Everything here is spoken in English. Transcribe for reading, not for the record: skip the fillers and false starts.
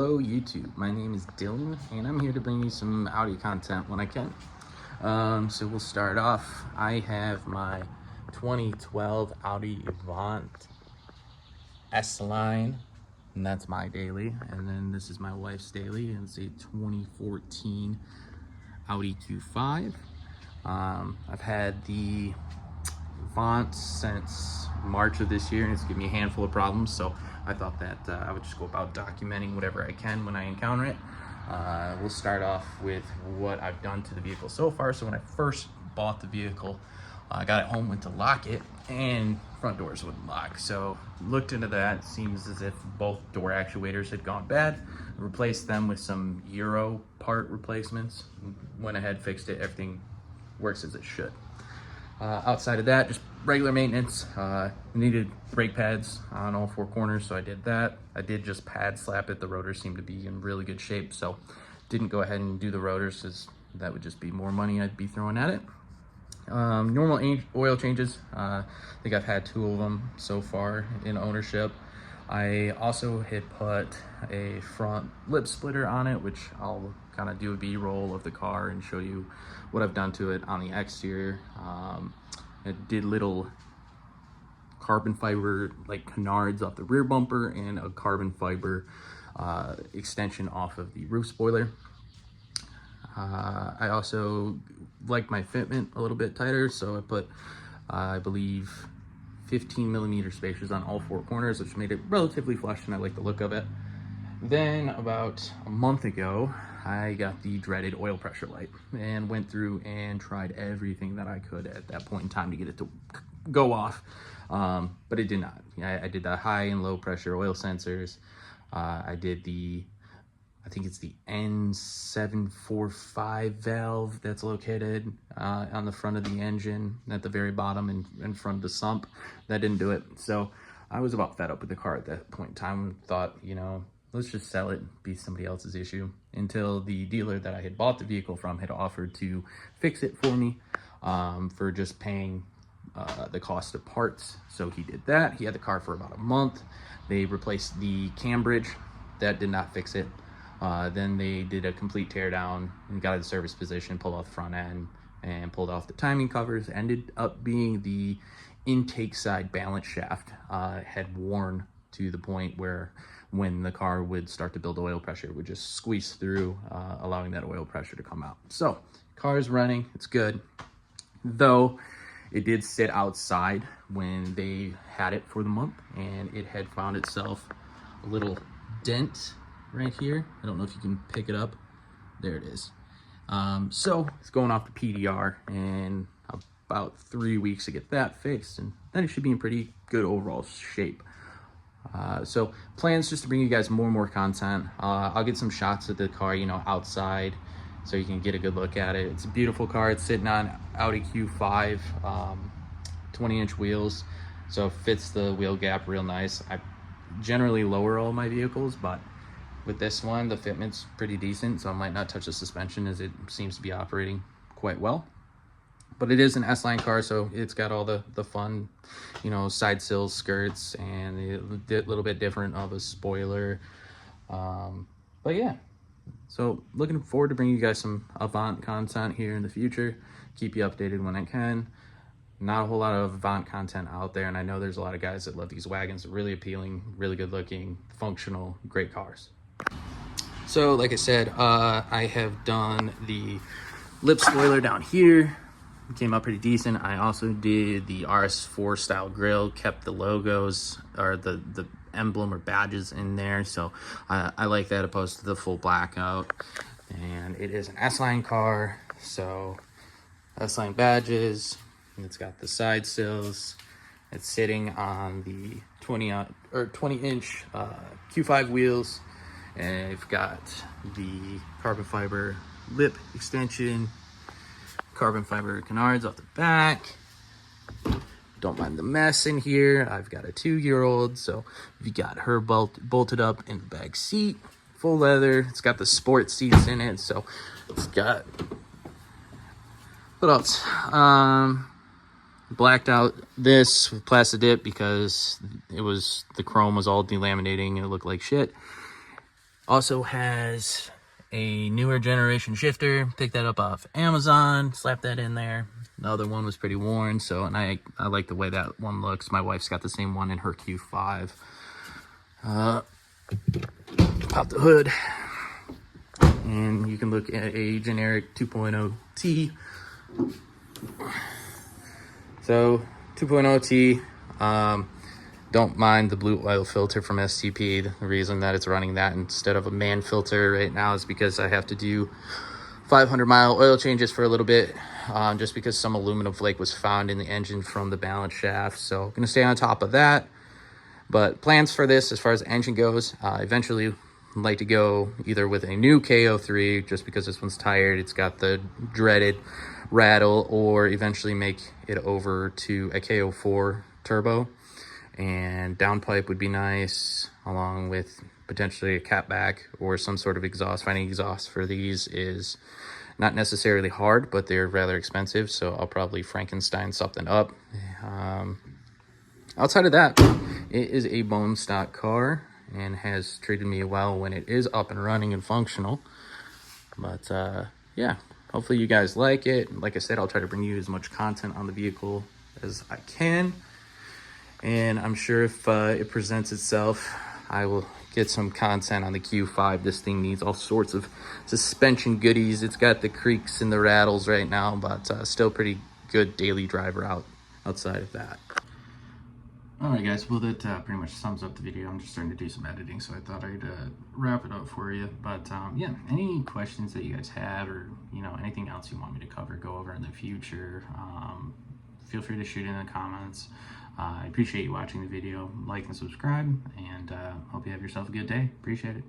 Hello YouTube, my name is Dylan and I'm here to bring you some Audi content when I can. So we'll start off. I have my 2012 Audi Avant S-Line, and that's my daily. And then this is my wife's daily, and it's a 2014 Audi Q5. I've had the Avant since March of this year, and it's given me a handful of problems, so I thought that I would just go about documenting whatever I can when I encounter it. We'll start off with what I've done to the vehicle so far. So when I first bought the vehicle, I got it home, went to lock it, and front doors wouldn't lock. So looked into that. It seems as if both door actuators had gone bad. Replaced them with some Euro part replacements. Went ahead, fixed it. Everything works as it should. Outside of that, just regular maintenance. Needed brake pads on all four corners, so I did that. I did just pad slap it. The rotors seem to be in really good shape, so didn't go ahead and do the rotors, because that would just be more money I'd be throwing at it. Normal oil changes. I think I've had 2 of them so far in ownership. I also had put a front lip splitter on it, which I'll kind of do a B-roll of the car and show you what I've done to it on the exterior. I did little carbon fiber like canards off the rear bumper and a carbon fiber extension off of the roof spoiler. I also like my fitment a little bit tighter, so I put I believe 15mm spacers on all 4 corners, which made it relatively flush, and I like the look of it. Then about a month ago, I got the dreaded oil pressure light and went through and tried everything that I could at that point in time to get it to go off, but it did not. I did the high and low pressure oil sensors. I did I think it's the N745 valve that's located on the front of the engine at the very bottom and in front of the sump. That didn't do it. So I was about fed up with the car at that point in time and thought, you know, let's just sell it, be somebody else's issue, until the dealer that I had bought the vehicle from had offered to fix it for me for just paying the cost of parts. So he did that. He had the car for about a month. They replaced the cam bridge. That did not fix it. Then they did a complete tear down and got it in service position, pulled off the front end and pulled off the timing covers. Ended up being the intake side balance shaft had worn to the point where when the car would start to build oil pressure, it would just squeeze through, allowing that oil pressure to come out. So car is running, it's good. Though it did sit outside when they had it for the month, and it had found itself a little dent right here. I don't know if you can pick it up. There it is. So it's going off the PDR, and about 3 weeks to get that fixed, and then it should be in pretty good overall shape. So plans just to bring you guys more and more content. I'll get some shots of the car, you know, outside, so you can get a good look at it. It's a beautiful car. It's sitting on Audi Q5, 20-inch wheels, so it fits the wheel gap real nice. I generally lower all my vehicles, but with this one, the fitment's pretty decent, so I might not touch the suspension, as it seems to be operating quite well. But it is an S-Line car, so it's got all the fun, you know, side sills, skirts, and a little bit different of a spoiler. But yeah, so looking forward to bringing you guys some Avant content here in the future. Keep you updated when I can. Not a whole lot of Avant content out there, and I know there's a lot of guys that love these wagons. They're really appealing, really good looking, functional, great cars. So like I said, I have done the lip spoiler down here. Came out pretty decent. I also did the RS4 style grille, kept the logos or the emblem or badges in there, so I like that opposed to the full blackout. And it is an S-Line car, so S-Line badges, and it's got the side sills. It's sitting on the 20-inch Q5 wheels, and I've got the carbon fiber lip extension, carbon fiber canards off the back. Don't mind the mess in here. I've got a 2-year-old, so we got her bolted up in the back seat, full leather. It's got the sport seats in it, so it's got, what else? Blacked out this with plastic dip because the chrome was all delaminating and it looked like shit. Also has a newer generation shifter. Picked that up off Amazon, slapped that in there. The other one was pretty worn, so, and I like the way that one looks. My wife's got the same one in her Q5. Pop the hood, and you can look at a generic 2.0 T. So 2.0 T, don't mind the blue oil filter from STP. The reason that it's running that instead of a man filter right now is because I have to do 500-mile oil changes for a little bit, just because some aluminum flake was found in the engine from the balance shaft. So I'm going to stay on top of that. But plans for this, as far as the engine goes, eventually I'd like to go either with a new KO3, just because this one's tired, it's got the dreaded rattle, or eventually make it over to a KO4 turbo. And downpipe would be nice, along with potentially a catback or some sort of exhaust. Finding exhaust for these is not necessarily hard, but they're rather expensive, so I'll probably Frankenstein something up. Outside of that, it is a bone stock car and has treated me well when it is up and running and functional. But yeah, hopefully you guys like it. Like I said, I'll try to bring you as much content on the vehicle as I can. And I'm sure if it presents itself, I will get some content on the Q5. This thing needs all sorts of suspension goodies. It's got the creaks and the rattles right now, but still pretty good daily driver outside of that. Alright guys, well that pretty much sums up the video. I'm just starting to do some editing, so I thought I'd wrap it up for you. But yeah, any questions that you guys have, or anything else you want me to go over in the future, feel free to shoot in the comments. I appreciate you watching the video. Like and subscribe, and hope you have yourself a good day. Appreciate it.